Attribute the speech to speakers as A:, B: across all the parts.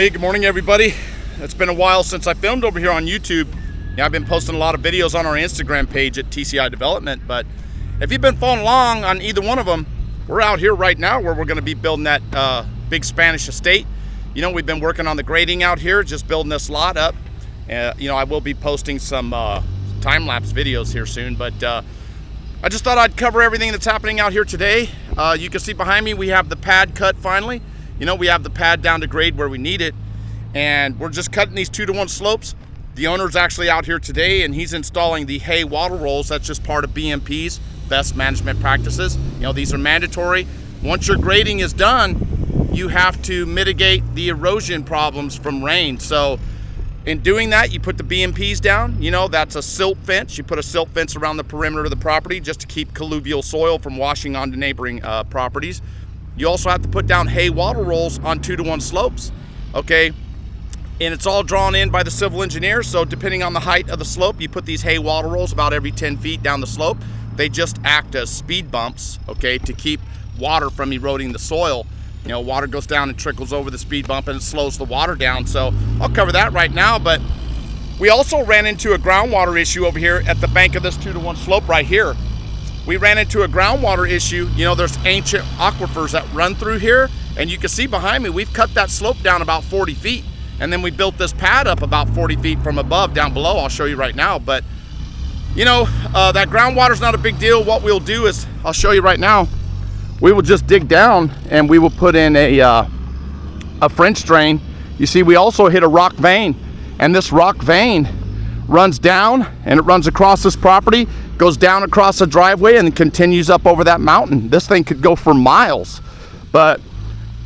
A: Hey, good morning everybody. It's been a while since I filmed over here on YouTube. I've been posting a lot of videos on our Instagram page at TCI Development, but if you've been following along on either one of them, we're out here right now where we're going to be building that big Spanish estate. You know, we've been working on the grading out here, just building this lot up. You know, I will be posting some time-lapse videos here soon, but I just thought I'd cover everything that's happening out here today. You can see behind me we have the pad cut finally. You know, we have the pad down to grade where we need it, and we're just cutting these 2-to-1 slopes. The owner's actually out here today, and he's installing the hay water rolls. That's just part of BMP's best management practices. You know, these are mandatory. Once your grading is done, you have to mitigate the erosion problems from rain. So in doing that, you put the BMPs down. You know, that's a silt fence. You put a silt fence around the perimeter of the property just to keep colluvial soil from washing onto neighboring properties. You also have to put down hay water rolls on 2-to-1 slopes, okay? And it's all drawn in by the civil engineer, so depending on the height of the slope, you put these hay water rolls about every 10 feet down the slope. They just act as speed bumps, okay, to keep water from eroding the soil. You know, water goes down and trickles over the speed bump and it slows the water down. So I'll cover that right now, but we also ran into a groundwater issue over here at the bank of this 2-to-1 slope right here. We ran into a groundwater issue. You know, there's ancient aquifers that run through here, and you can see behind me, we've cut that slope down about 40 feet, and then we built this pad up about 40 feet from above down below. I'll show you right now, but you know, that groundwater's not a big deal. What we'll do is, I'll show you right now, we will just dig down and we will put in a French drain. You see, we also hit a rock vein, and this rock vein runs down and it runs across this property, goes down across the driveway and continues up over that mountain. This thing could go for miles. But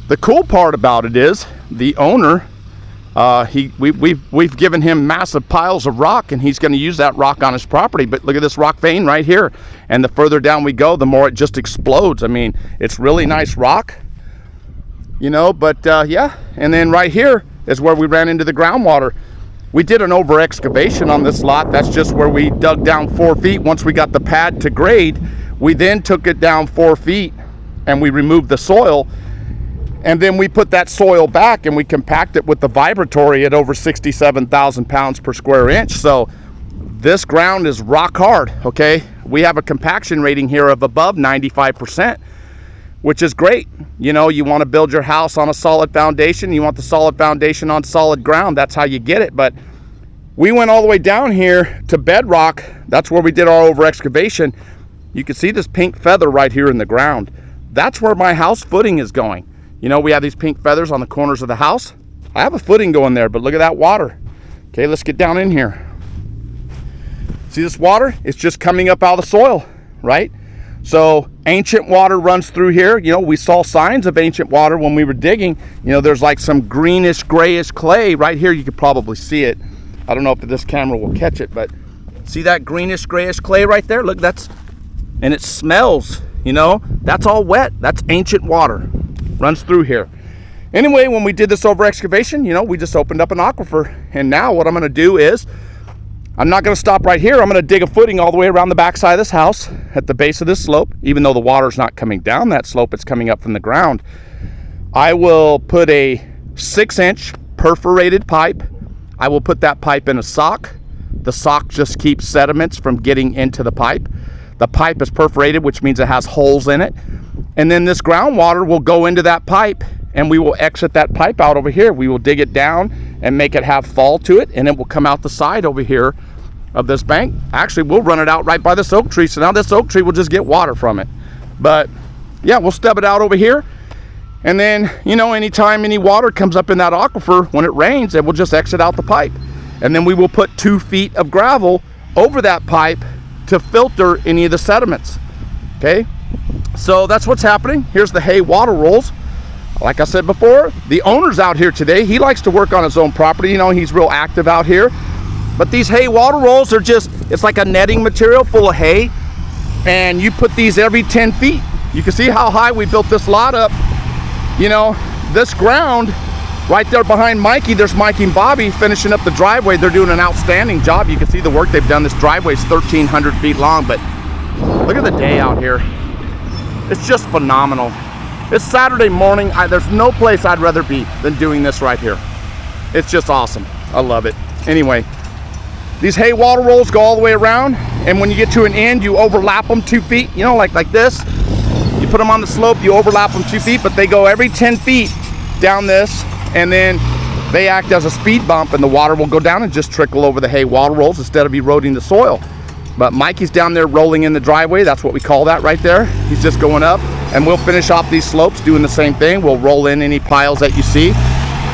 A: the cool part about it is the owner, we've given him massive piles of rock, and he's going to use that rock on his property. But look at this rock vein right here, and the further down we go, the more it just explodes. I mean, it's really nice rock, you know. But yeah, and then right here is where we ran into the groundwater. We did an over excavation on this lot. That's just where we dug down 4 feet. Once we got the pad to grade, we then took it down 4 feet and we removed the soil, and then we put that soil back and we compact it with the vibratory at over 67,000 pounds per square inch. So this ground is rock hard, okay? We have a compaction rating here of above 95%, which is great. You know, you want to build your house on a solid foundation. You want the solid foundation on solid ground. That's how you get it. But we went all the way down here to bedrock. That's where we did our over excavation. You can see this pink feather right here in the ground. That's where my house footing is going. You know, we have these pink feathers on the corners of the house. I have a footing going there, but look at that water. Okay, let's get down in here. See this water? It's just coming up out of the soil, right? So ancient water runs through here. You know, we saw signs of ancient water when we were digging. You know, there's like some greenish, grayish clay right here. You could probably see it. I don't know if this camera will catch it, but see that greenish, grayish clay right there? Look, and it smells, you know, that's all wet. That's ancient water, runs through here. Anyway, when we did this over excavation, you know, we just opened up an aquifer. And now what I'm gonna do is, I'm not going to stop right here. I'm going to dig a footing all the way around the backside of this house at the base of this slope. Even though the water's not coming down that slope, it's coming up from the ground. I will put a 6-inch perforated pipe. I will put that pipe in a sock. The sock just keeps sediments from getting into the pipe. The pipe is perforated, which means it has holes in it. And then this groundwater will go into that pipe, and we will exit that pipe out over here. We will dig it down and make it have fall to it, and it will come out the side over here of this bank. Actually, we'll run it out right by this oak tree, so now this oak tree will just get water from it. But yeah, we'll stub it out over here, and then, you know, anytime any water comes up in that aquifer, when it rains, it will just exit out the pipe. And then we will put 2 feet of gravel over that pipe to filter any of the sediments. Okay, so that's what's happening. Here's the hay water rolls. Like I said before, the owner's out here today. He likes to work on his own property. You know, he's real active out here. But these hay water rolls are just, it's like a netting material full of hay. And you put these every 10 feet. You can see how high we built this lot up. You know, this ground right there behind Mikey, there's Mikey and Bobby finishing up the driveway. They're doing an outstanding job. You can see the work they've done. This driveway is 1,300 feet long, but look at the day out here. It's just phenomenal. It's Saturday morning. There's no place I'd rather be than doing this right here. It's just awesome. I love it. Anyway, these hay water rolls go all the way around, and when you get to an end, you overlap them 2 feet, you know, like this. You put them on the slope, you overlap them 2 feet, but they go every 10 feet down this, and then they act as a speed bump, and the water will go down and just trickle over the hay water rolls instead of eroding the soil. But Mikey's down there rolling in the driveway. That's what we call that right there. He's just going up, and we'll finish off these slopes doing the same thing. We'll roll in any piles that you see.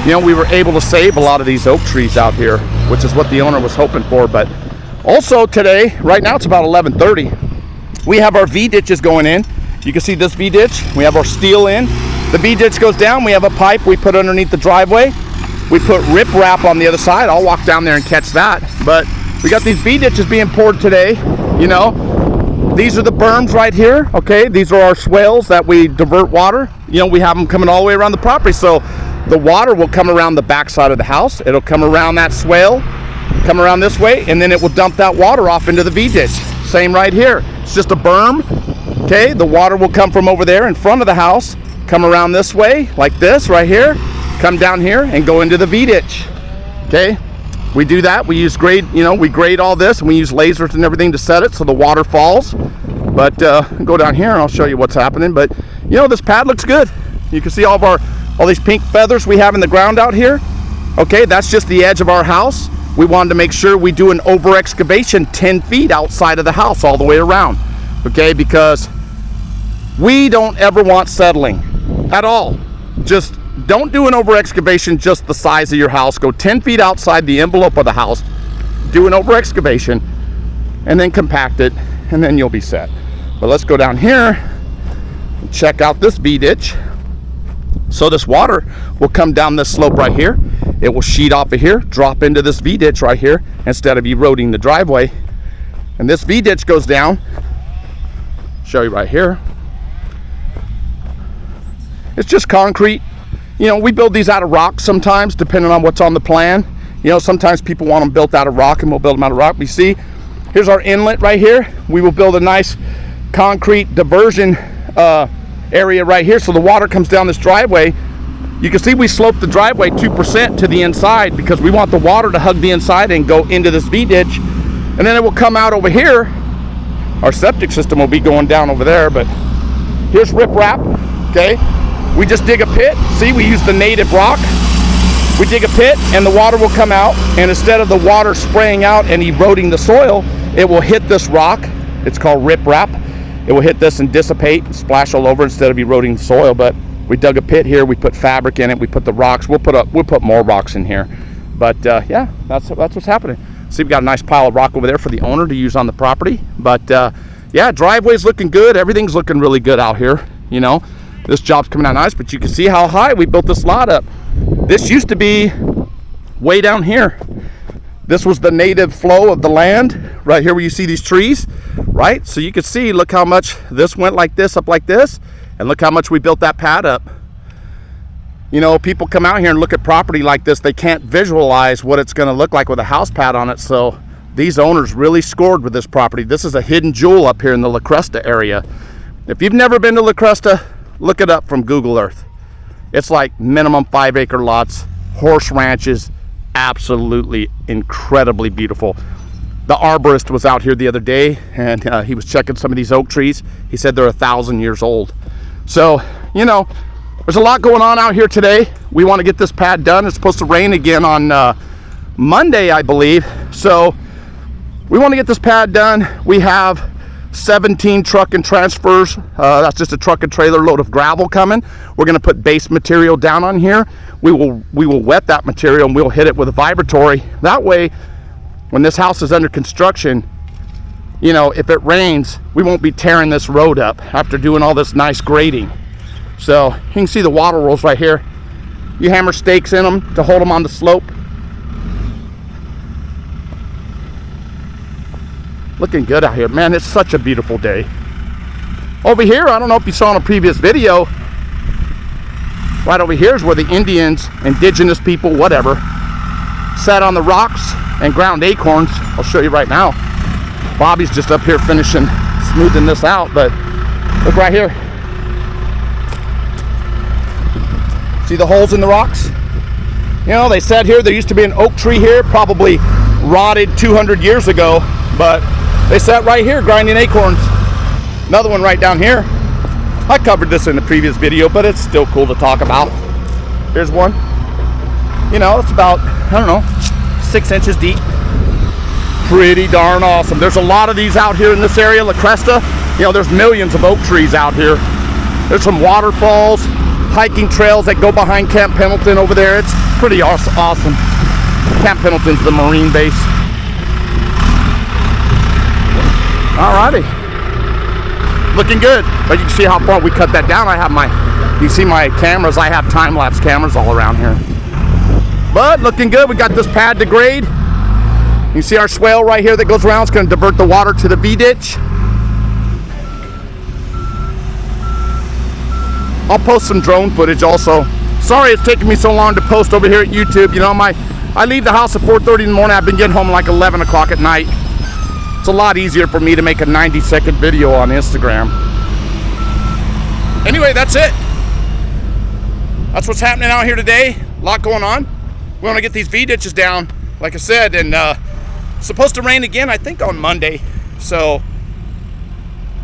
A: You know, we were able to save a lot of these oak trees out here, which is what the owner was hoping for. But also today, right now it's about 11:30, we have our V-ditches going in. You can see this V-ditch. We have our steel in. The V-ditch goes down. We have a pipe we put underneath the driveway. We put rip wrap on the other side. I'll walk down there and catch that. But we got these V-ditches being poured today. You know, these are the berms right here. Okay, these are our swales that we divert water. You know, we have them coming all the way around the property. So the water will come around the back side of the house. It'll come around that swale, come around this way, and then it will dump that water off into the V-ditch. Same right here. It's just a berm. Okay, the water will come from over there in front of the house, come around this way, like this right here, come down here and go into the V-ditch. Okay, we do that. We use grade, you know, we grade all this, and we use lasers and everything to set it so the water falls. But go down here and I'll show you what's happening. But you know, this pad looks good. You can see all these pink feathers we have in the ground out here. Okay, that's just the edge of our house. We wanted to make sure we do an over excavation 10 feet outside of the house all the way around. Okay, because we don't ever want settling at all. Just don't do an over excavation just the size of your house. Go 10 feet outside the envelope of the house, do an over excavation, and then compact it, and then you'll be set. But let's go down here and check out this V-ditch. So this water will come down this slope right here. It will sheet off of here, drop into this V-ditch right here instead of eroding the driveway. And this V-ditch goes down. Show you right here. It's just concrete. You know, we build these out of rock sometimes, depending on what's on the plan. You know, sometimes people want them built out of rock, and we'll build them out of rock. We see, here's our inlet right here. We will build a nice concrete diversion area right here, so the water comes down this driveway. You can see we slope the driveway 2% to the inside because we want the water to hug the inside and go into this V-ditch, and then it will come out over here. Our septic system will be going down over there, but here's riprap. Okay, we just dig a pit. See, we use the native rock. We dig a pit and the water will come out, and instead of the water spraying out and eroding the soil, it will hit this rock. It's called riprap. It will hit this and dissipate and splash all over instead of eroding the soil. But we dug a pit here, we put fabric in it, we put the rocks. We'll put more rocks in here. But yeah, that's what's happening. See, we got a nice pile of rock over there for the owner to use on the property. But yeah, driveway's looking good. Everything's looking really good out here. You know, this job's coming out nice, but you can see how high we built this lot up. This used to be way down here. This was the native flow of the land right here where you see these trees, right? So you can see, look how much this went like this, up like this, and look how much we built that pad up. You know, people come out here and look at property like this, they can't visualize what it's gonna look like with a house pad on it. So these owners really scored with this property. This is a hidden jewel up here in the La Cresta area. If you've never been to La Cresta, look it up from Google Earth. It's like minimum 5-acre lots, horse ranches, absolutely incredibly beautiful. The arborist was out here the other day, and he was checking some of these oak trees. He said they're 1,000 years old. So, you know, there's a lot going on out here today. We want to get this pad done. It's supposed to rain again on Monday, I believe. So we want to get this pad done. We have 17 truck and transfers. That's just a truck and trailer load of gravel coming. We're going to put base material down on here. We will wet that material and we'll hit it with a vibratory. That way, when this house is under construction, you know, if it rains, we won't be tearing this road up after doing all this nice grading. So you can see the water rolls right here. You hammer stakes in them to hold them on the slope. Looking good out here, man. It's such a beautiful day. Over here, I don't know if you saw in a previous video, right over here is where the Indians, indigenous people, whatever, sat on the rocks and ground acorns. I'll show you right now. Bobby's just up here finishing smoothing this out, but look right here. See the holes in the rocks? You know, they said here there used to be an oak tree here, probably rotted 200 years ago, but they sat right here grinding acorns. Another one right down here. I covered this in the previous video, but it's still cool to talk about. Here's one. You know, it's about, I don't know, 6 inches deep. Pretty darn awesome. There's a lot of these out here in this area, La Cresta. You know, there's millions of oak trees out here. There's some waterfalls, hiking trails that go behind Camp Pendleton over there. It's pretty awesome. Camp Pendleton's the Marine base. Alrighty. Looking good. But you can see how far we cut that down. I have my, you see my cameras, I have time-lapse cameras all around here. But looking good. We got this pad to grade. You see our swale right here that goes around. It's going to divert the water to the B-ditch. I'll post some drone footage also. Sorry it's taking me so long to post over here at YouTube. You know, I leave the house at 4:30 in the morning. I've been getting home like 11 o'clock at night. It's a lot easier for me to make a 90-second video on Instagram. Anyway, that's it. That's what's happening out here today. A lot going on. We want to get these V-ditches down, like I said, and it's supposed to rain again, I think, on Monday. So,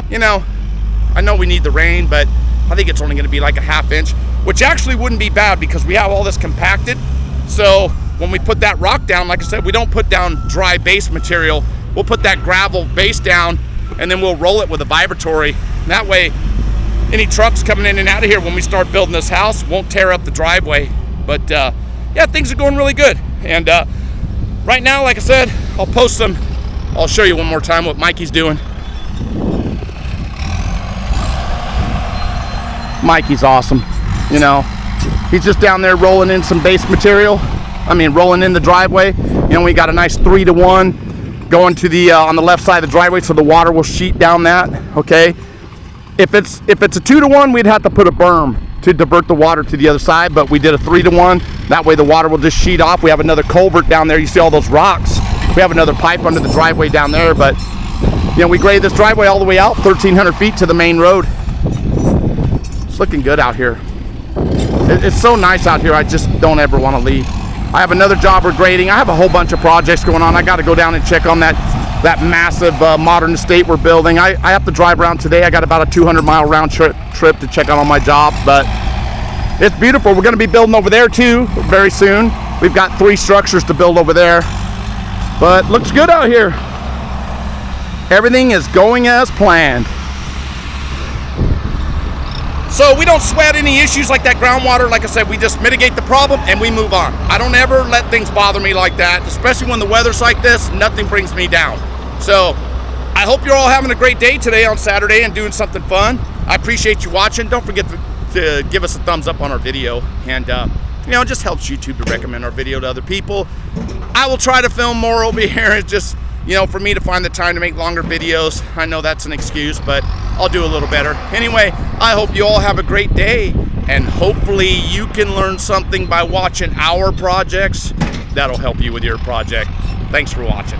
A: you know, I know we need the rain, but I think it's only going to be like a ½ inch, which actually wouldn't be bad because we have all this compacted. So when we put that rock down, like I said, we don't put down dry base material. We'll put that gravel base down and then we'll roll it with a vibratory. And that way, any trucks coming in and out of here when we start building this house won't tear up the driveway. But yeah, things are going really good. And right now, like I said, I'll post some. I'll show you one more time what Mikey's doing. Mikey's awesome. You know, he's just down there rolling in some base material. I mean, rolling in the driveway. You know, we got a nice 3-to-1 going to the on the left side of the driveway, so the water will sheet down that. Okay. If it's a 2-to-1, we'd have to put a berm to divert the water to the other side, but we did a 3-to-1. That way the water will just sheet off. We have another culvert down there. You see all those rocks. We have another pipe under the driveway down there, but you know, we graded this driveway all the way out 1,300 feet to the main road. It's looking good out here. It's so nice out here. I just don't ever want to leave. I have another job we're grading. I have a whole bunch of projects going on. I got to go down and check on that massive modern estate we're building. I have to drive around today. I got about a 200-mile round trip to check on all my jobs, but it's beautiful. We're going to be building over there too very soon. We've got 3 structures to build over there, but looks good out here. Everything is going as planned. So we don't sweat any issues like that groundwater. Like I said, we just mitigate the problem and we move on. I don't ever let things bother me like that, especially when the weather's like this. Nothing brings me down. So I hope you're all having a great day today on Saturday and doing something fun. I appreciate you watching. Don't forget to give us a thumbs up on our video, and you know, it just helps YouTube to recommend our video to other people. I will try to film more over here. It's just, you know, for me to find the time to make longer videos. I know that's an excuse, but I'll do a little better. Anyway, I hope you all have a great day, and hopefully you can learn something by watching our projects that'll help you with your project. Thanks for watching.